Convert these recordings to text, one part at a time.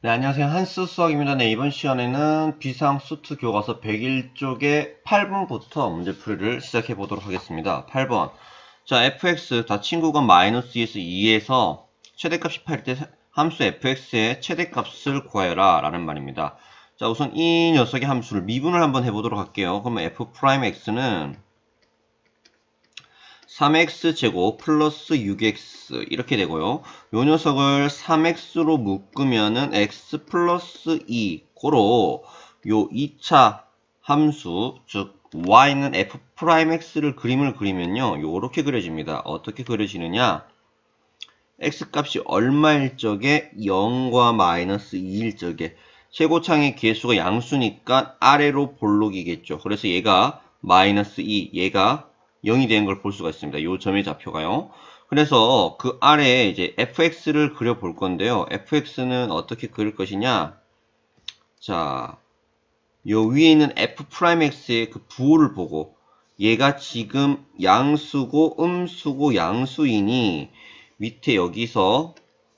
네, 안녕하세요. 한스 수학입니다. 네, 이번 시간에는 비상수투 교과서 101쪽의 8번부터 문제풀이를 시작해 보도록 하겠습니다. 8번. 자, fx 다 친구가 마이너스 2에서 2에서 최대값이 8일 때 함수 fx의 최대값을 구하여라 라는 말입니다. 자, 우선 이 녀석의 함수를 미분을 한번 해보도록 할게요. 그러면 f'x는 3x제곱 플러스 6x 이렇게 되고요. 요 녀석을 3x로 묶으면은 x 플러스 2 고로 요 2차 함수 즉 y는 f'x를 그림을 그리면요. 요렇게 그려집니다. 어떻게 그려지느냐? x값이 얼마일 적에 0과 마이너스 2일 적에 최고창의 개수가 양수니까 아래로 볼록이겠죠. 그래서 얘가 마이너스 2, 얘가 0이 되는 걸 볼 수가 있습니다. 요 점의 좌표가요. 그래서 그 아래에 이제 fx를 그려볼 건데요. fx는 어떻게 그릴 것이냐? 자, 요 위에 있는 f'x의 그 부호를 보고 얘가 지금 양수고 음수고 양수이니 밑에 여기서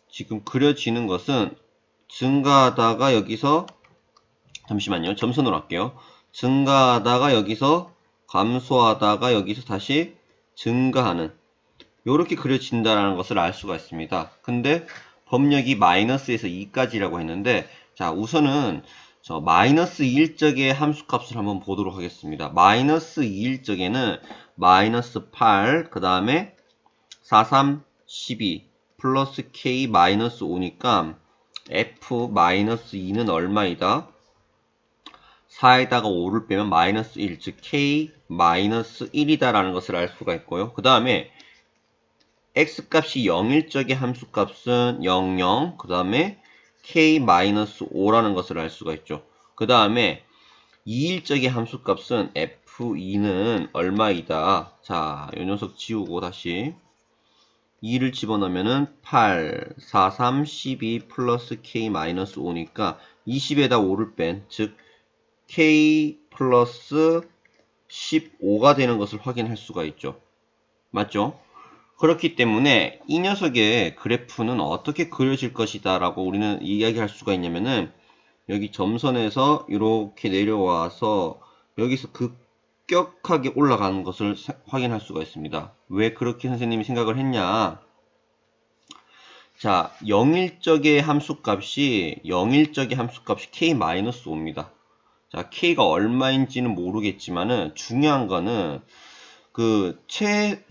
지금 그려지는 것은 증가하다가 여기서 잠시만요. 점선으로 할게요. 증가하다가 여기서 감소하다가 여기서 다시 증가하는 이렇게 그려진다는 것을 알 수가 있습니다. 근데 법력이 마이너스에서 2까지라고 했는데 자 우선은 저 마이너스 2일적의 함수값을 한번 보도록 하겠습니다. 마이너스 2일적에는 마이너스 8, 그 다음에 4, 3, 12 플러스 k 마이너스 5니까 f 마이너스 2는 얼마이다? 4에다가 5를 빼면 마이너스 1, 즉 k 마이너스 1이다 라는 것을 알 수가 있고요. 그 다음에 x값이 0일 적의 함수값은 0, 0, 그 다음에 k 마이너스 5라는 것을 알 수가 있죠. 그 다음에 2일 적의 함수값은 f2는 얼마이다? 자, 이 녀석 지우고 다시 2를 집어넣으면은 8, 4, 3, 12 플러스 k 마이너스 5니까 20에다 5를 뺀, 즉 k 플러스 15가 되는 것을 확인할 수가 있죠. 맞죠? 그렇기 때문에 이 녀석의 그래프는 어떻게 그려질 것이다 라고 우리는 이야기할 수가 있냐면은 여기 점선에서 이렇게 내려와서 여기서 급격하게 올라가는 것을 확인할 수가 있습니다. 왜 그렇게 선생님이 생각을 했냐? 자, 0일적의 함수값이 k-5입니다. 자, k가 얼마인지는 모르겠지만은 중요한 거는 그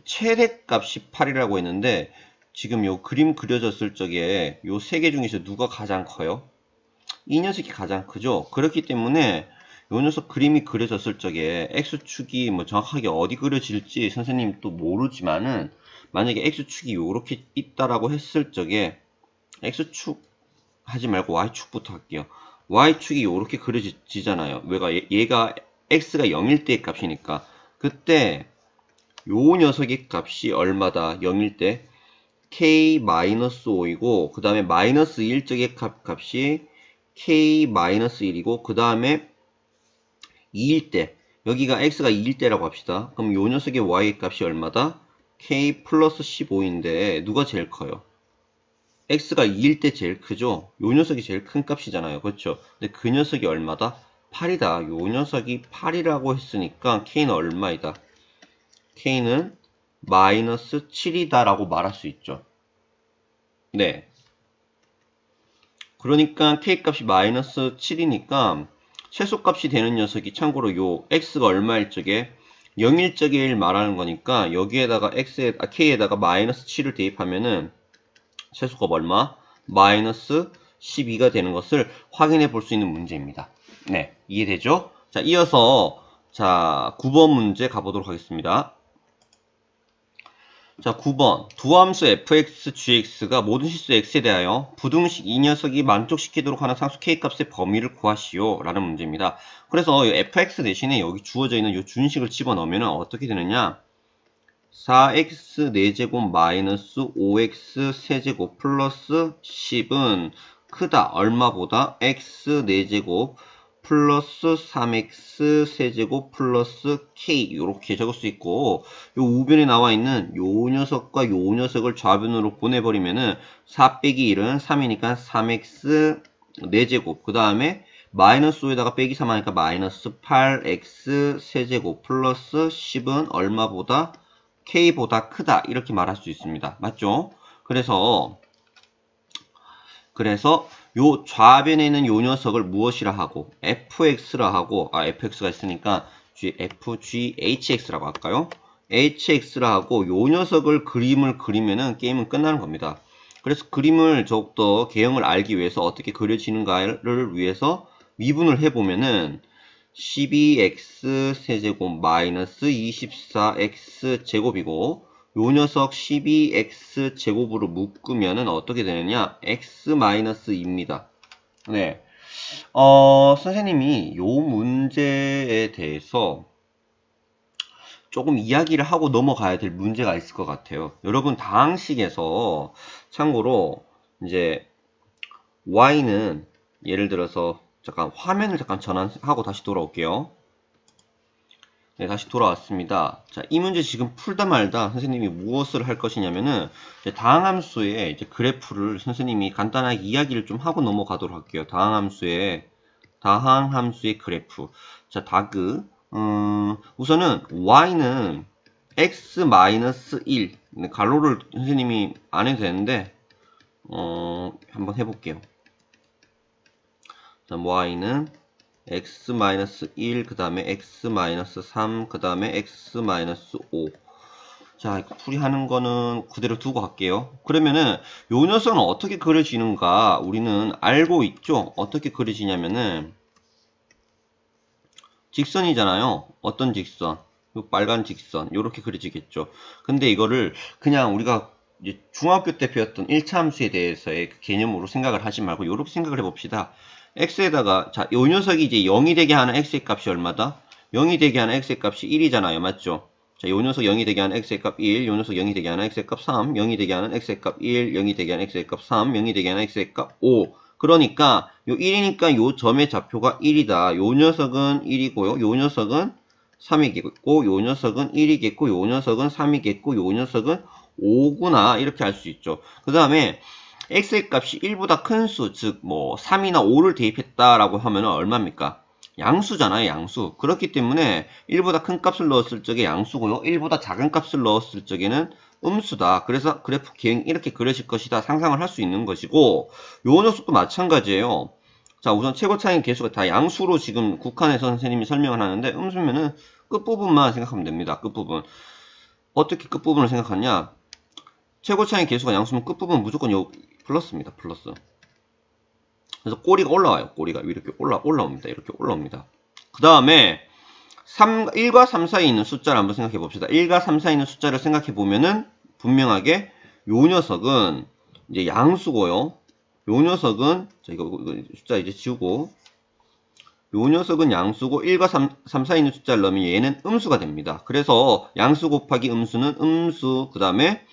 최대값이 8이라고 했는데 지금 요 그림 그려졌을 적에 요 세 개 중에서 누가 가장 커요? 이 녀석이 가장 크죠. 그렇기 때문에 요 녀석 그림이 그려졌을 적에 x축이 뭐 정확하게 어디 그려질지 선생님 또 모르지만은 만약에 x축이 요렇게 있다라고 했을 적에 x축 하지 말고 y축부터 할게요. y축이 요렇게 그려지잖아요. 얘가 x가 0일 때의 값이니까 그때 요 녀석의 값이 얼마다? 0일 때 k-5이고 그 다음에 마이너스 1적의 값이 k-1이고 그 다음에 2일 때 여기가 x가 2일 때라고 합시다. 그럼 요 녀석의 y의 값이 얼마다? k 플러스 15인데 누가 제일 커요? x가 2일 때 제일 크죠? 요 녀석이 제일 큰 값이잖아요. 그렇죠? 근데 그 녀석이 얼마다? 8이다. 요 녀석이 8이라고 했으니까 k는 얼마이다? k는 마이너스 7이다 라고 말할 수 있죠. 네. 그러니까 k값이 마이너스 7이니까 최소값이 되는 녀석이 참고로 요 x가 얼마일 적에 0일 적에 말하는 거니까 여기에다가 k에다가 마이너스 7을 대입하면은 최소값 얼마? 마이너스 12가 되는 것을 확인해 볼 수 있는 문제입니다. 네, 이해되죠? 자, 이어서 자 9번 문제 가보도록 하겠습니다. 자, 9번. 두 함수 fx, gx가 모든 실수 x에 대하여 부등식 이 녀석이 만족시키도록 하는 상수 k값의 범위를 구하시오. 라는 문제입니다. 그래서 fx 대신에 여기 주어져 있는 이 준식을 집어넣으면 어떻게 되느냐? 4x 4제곱 마이너스 5x 세제곱 플러스 10은 크다. 얼마보다? x 4제곱 플러스 3x 세제곱 플러스 k 이렇게 적을 수 있고 요 우변에 나와 있는 요 녀석과 요 녀석을 좌변으로 보내버리면은 4 빼기 1은 3이니까 3x 4제곱. 그 다음에 마이너스 5에다가 빼기 3 하니까 마이너스 8x 세제곱 플러스 10은 얼마보다 k보다 크다. 이렇게 말할 수 있습니다. 맞죠? 그래서 요 좌변에 있는 요 녀석을 무엇이라 하고 fx라 하고 fx가 있으니까 fghx라고 할까요? hx라 하고 요 녀석을 그림을 그리면은 게임은 끝나는 겁니다. 그래서 그림을 더욱더 개형을 알기 위해서 어떻게 그려지는가를 위해서 미분을 해보면은 12x 세제곱 마이너스 24x 제곱이고 요 녀석 12x 제곱으로 묶으면은 어떻게 되느냐? x-2입니다. 네. 선생님이 요 문제에 대해서 조금 이야기를 하고 넘어가야 될 문제가 있을 것 같아요. 여러분 다항식에서 참고로 이제 y는 예를 들어서 잠깐 화면을 잠깐 전환하고 다시 돌아올게요. 네, 다시 돌아왔습니다. 자, 이 문제 지금 풀다 말다 선생님이 무엇을 할 것이냐면은 다항함수의 이제 그래프를 선생님이 간단하게 이야기를 좀 하고 넘어가도록 할게요. 다항함수의 그래프. 자, 우선은 y는 x-1 갈로를 선생님이 안 해도 되는데 한번 해볼게요. 자, y는 x-1 그 다음에 x-3 그 다음에 x-5. 자, 풀이하는 거는 그대로 두고 갈게요. 그러면은 요 녀석은 어떻게 그려지는가 우리는 알고 있죠. 어떻게 그려지냐면은 직선이잖아요. 어떤 직선? 요 빨간 직선 요렇게 그려지겠죠. 근데 이거를 그냥 우리가 이제 중학교 때 배웠던 1차 함수에 대해서의 그 개념으로 생각을 하지 말고 요렇게 생각을 해봅시다. x에다가 자, 요 녀석이 이제 0이 되게 하는 x의 값이 얼마다? 0이 되게 하는 x의 값이 1이잖아요. 맞죠? 자, 요 녀석 0이 되게 하는 x의 값 1, 요 녀석 0이 되게 하는 x의 값 3, 0이 되게 하는 x의 값 1, 0이 되게 하는 x의 값 3, 0이 되게 하는 x의 값 5. 그러니까 요 1이니까 요 점의 좌표가 1이다. 요 녀석은 1이고요. 요 녀석은 3이겠고, 요 녀석은 1이겠고, 요 녀석은 3이겠고, 요 녀석은 5구나. 이렇게 할 수 있죠. 그 다음에 x의 값이 1보다 큰 수, 즉 뭐 3이나 5를 대입했다라고 하면 얼마입니까? 양수잖아요, 양수. 그렇기 때문에 1보다 큰 값을 넣었을 적에 양수고요. 1보다 작은 값을 넣었을 적에는 음수다. 그래서 그래프 개형이 이렇게 그려질 것이다. 상상을 할 수 있는 것이고 요 녀석도 마찬가지예요. 자, 우선 최고 차이는 개수가 다 양수로 지금 국한해서 선생님이 설명을 하는데 음수면은 끝부분만 생각하면 됩니다. 끝부분. 어떻게 끝부분을 생각하냐? 최고 차이 개수가 양수면 끝부분 무조건 요 플러스입니다. 플러스. 그래서 꼬리가 올라와요. 꼬리가 이렇게 올라옵니다. 이렇게 올라옵니다. 그 다음에 1과 3 사이에 있는 숫자를 한번 생각해 봅시다. 1과 3 사이에 있는 숫자를 생각해 보면은 분명하게 요 녀석은 이제 양수고요. 요 녀석은 자, 이거 숫자 이제 지우고 요 녀석은 양수고 1과 3 사이에 있는 숫자를 넣으면 얘는 음수가 됩니다. 그래서 양수 곱하기 음수는 음수. 그 다음에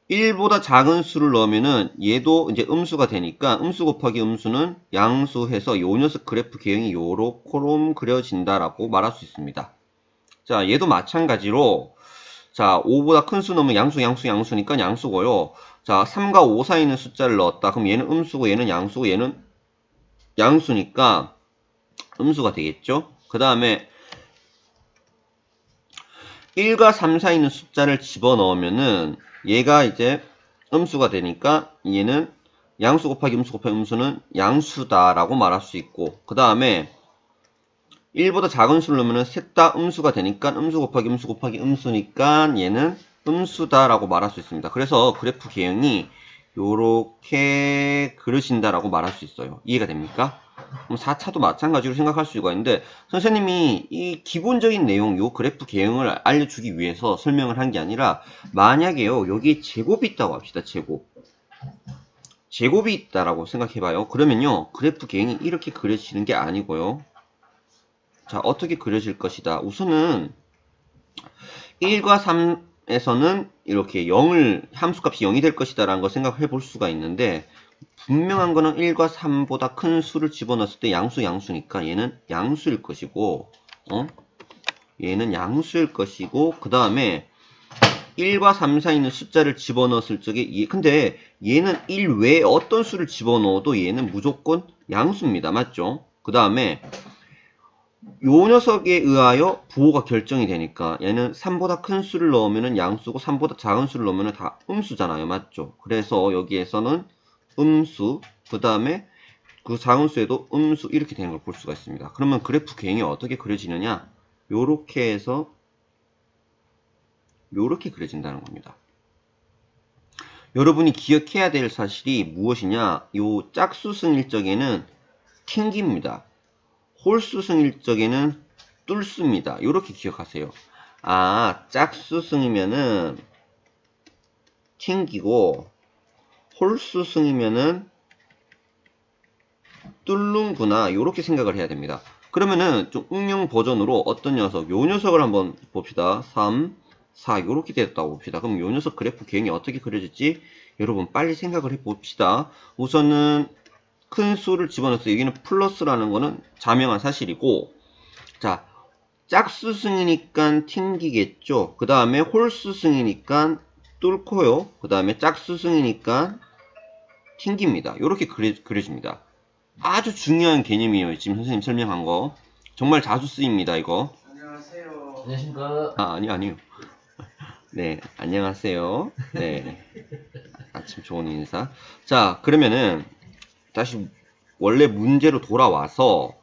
1보다 작은 수를 넣으면은 얘도 이제 음수가 되니까 음수 곱하기 음수는 양수해서 요 녀석 그래프 개형이 요렇게 그려진다라고 말할 수 있습니다. 자, 얘도 마찬가지로 자, 5보다 큰 수 넣으면 양수니까 양수고요. 자, 3과 5 사이에 있는 숫자를 넣었다. 그럼 얘는 음수고 얘는 양수고 얘는 양수니까 음수가 되겠죠. 그 다음에 1과 3 사이에 있는 숫자를 집어넣으면은 얘가 이제 음수가 되니까 얘는 양수 곱하기 음수는 양수다라고 말할 수 있고 그 다음에 1보다 작은 수를 넣으면 셋 다 음수가 되니까 음수 곱하기 음수니까 얘는 음수다라고 말할 수 있습니다. 그래서 그래프 개형이 요렇게 그려진다라고 말할 수 있어요. 이해가 됩니까? 그럼 4차도 마찬가지로 생각할 수가 있는데 선생님이 이 기본적인 내용 요 그래프 개형을 알려주기 위해서 설명을 한 게 아니라 만약에요 여기 제곱이 있다고 합시다. 제곱이 있다라고 생각해봐요. 그러면요 그래프 개형이 이렇게 그려지는 게 아니고요. 자, 어떻게 그려질 것이다. 우선은 1과 3에서는 이렇게 함수값이 0이 될 것이다 라는 걸 생각해 볼 수가 있는데 분명한 거는 1과 3보다 큰 수를 집어넣었을 때 양수니까 얘는 양수일 것이고 얘는 양수일 것이고 그 다음에 1과 3 사이에 있는 숫자를 집어넣었을 적에 근데 얘는 1 외에 어떤 수를 집어넣어도 얘는 무조건 양수입니다. 맞죠? 그 다음에 요 녀석에 의하여 부호가 결정이 되니까 얘는 3보다 큰 수를 넣으면 양수고 3보다 작은 수를 넣으면 다 음수잖아요. 맞죠? 그래서 여기에서는 음수, 그 다음에 그 작은 수에도 음수 이렇게 되는 걸 볼 수가 있습니다. 그러면 그래프 개형이 어떻게 그려지느냐? 요렇게 해서 요렇게 그려진다는 겁니다. 여러분이 기억해야 될 사실이 무엇이냐? 요 짝수승일 적에는 튕깁니다. 홀수승일 적에는 뚫습니다. 요렇게 기억하세요. 아, 짝수승이면은 튕기고 홀수승이면은 뚫는구나. 요렇게 생각을 해야 됩니다. 그러면은 좀 응용 버전으로 어떤 녀석, 요 녀석을 한번 봅시다. 3, 4 요렇게 됐다고 봅시다. 그럼 요 녀석 그래프 개형이 어떻게 그려질지 여러분 빨리 생각을 해 봅시다. 우선은 큰 수를 집어넣었어요. 여기는 플러스라는 거는 자명한 사실이고, 자, 짝수승이니까 튕기겠죠. 그 다음에 홀수승이니까 뚫고요. 그 다음에 짝수승이니까 튕깁니다. 이렇게 그려집니다. 아주 중요한 개념이에요. 지금 선생님 설명한 거. 정말 자주 쓰입니다. 이거. 안녕하세요. 안녕하십니까. 아니요. 네, 안녕하세요. 네. 아침 좋은 인사. 자, 그러면은 다시 원래 문제로 돌아와서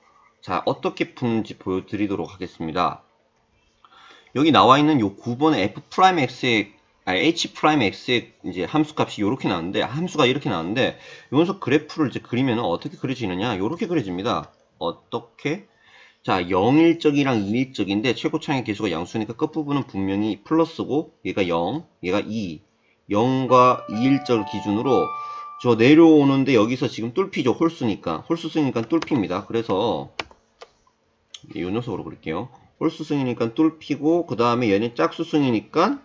자, 어떻게 푸는지 보여드리도록 하겠습니다. 여기 나와 있는 요 9번의 f'x의 h'x의 이제 함수값이 이렇게 나왔는데, 함수가 이렇게 나왔는데, 요 녀석 그래프를 이제 그리면 어떻게 그려지느냐? 이렇게 그려집니다. 어떻게? 자, 0일적이랑 2일적인데 최고차의 개수가 양수니까 끝부분은 분명히 플러스고, 얘가 0, 얘가 2. 0과 2일절 기준으로 저 내려오는데 여기서 지금 뚫피죠. 홀수니까. 홀수승이니까 뚫핍니다. 그래서 이 녀석으로 그릴게요. 홀수승이니까 뚫피고, 그 다음에 얘는 짝수승이니까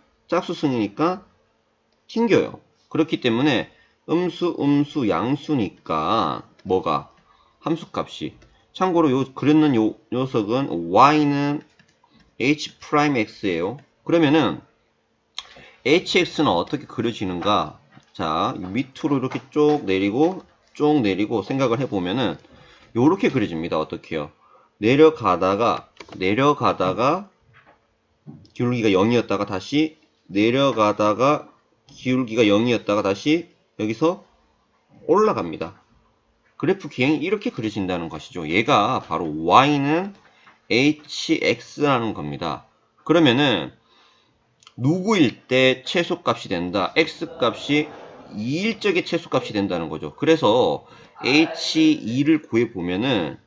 튕겨요. 그렇기 때문에 음수, 양수니까 뭐가? 함수값이. 참고로 요 그렸는 요 녀석은 y는 h'x예요. 그러면은 hx는 어떻게 그려지는가? 자, 밑으로 이렇게 쭉 내리고 생각을 해보면은 요렇게 그려집니다. 어떻게요? 내려가다가 기울기가 0이었다가 다시 내려가다가 기울기가 0이었다가 다시 여기서 올라갑니다. 그래프 기행이 이렇게 그려진다는 것이죠. 얘가 바로 y는 hx라는 겁니다. 그러면은 누구일 때 최소값이 된다? x값이 2일적의 최소값이 된다는 거죠. 그래서 h2를 구해보면은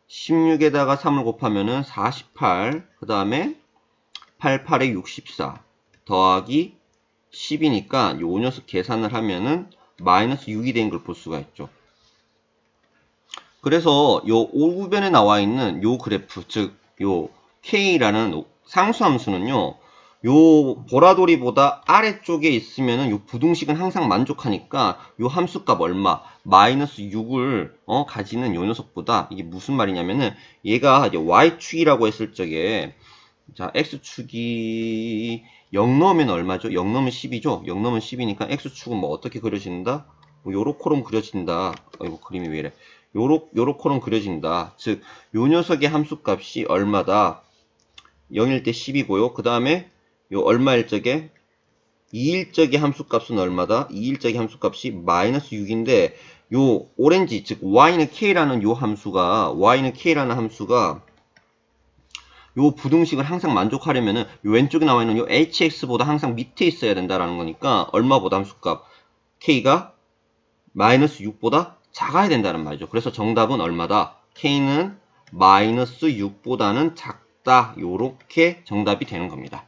16에다가 3을 곱하면은 48, 그 다음에 88에 64 더하기 10이니까 요 녀석 계산을 하면은 마이너스 6이 된 걸 볼 수가 있죠. 그래서 요 오변에 나와 있는 요 그래프, 즉 요 k라는 상수함수는요, 요 보라돌이보다 아래쪽에 있으면은 요 부등식은 항상 만족하니까 요 함수값 얼마? 마이너스 6을 가지는 요 녀석보다, 이게 무슨 말이냐면은 얘가 이제 y축이라고 했을 적에, 자, x축이 0 넣으면 얼마죠? 0 넣으면 10이죠? 0 넣으면 10이니까 x축은 뭐 어떻게 그려진다? 뭐 요렇게럼 그려진다. 이거 그림이 왜 이래? 요렇게럼 그려진다. 즉, 요 녀석의 함수값이 얼마다? 0일 때 10이고요. 그 다음에 요 얼마일 적에 2일적의 함수값은 얼마다? 2일적의 함수값이 마이너스 6인데 요 오렌지, 즉 y는 k라는 요 함수가 요 부등식을 항상 만족하려면은 요 왼쪽에 나와 있는 요 hx보다 항상 밑에 있어야 된다라는 거니까 얼마보다 함수값 k가 마이너스 6보다 작아야 된다는 말이죠. 그래서 정답은 얼마다? k는 마이너스 6보다는 작다. 요렇게 정답이 되는 겁니다.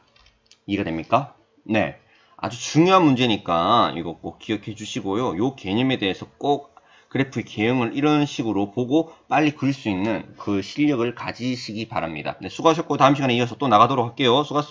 이해가 됩니까? 네. 아주 중요한 문제니까 이거 꼭 기억해 주시고요. 요 개념에 대해서 꼭 그래프의 개형을 이런 식으로 보고 빨리 그릴 수 있는 그 실력을 가지시기 바랍니다. 네, 수고하셨고 다음 시간에 이어서 또 나가도록 할게요. 수고하셨습니다.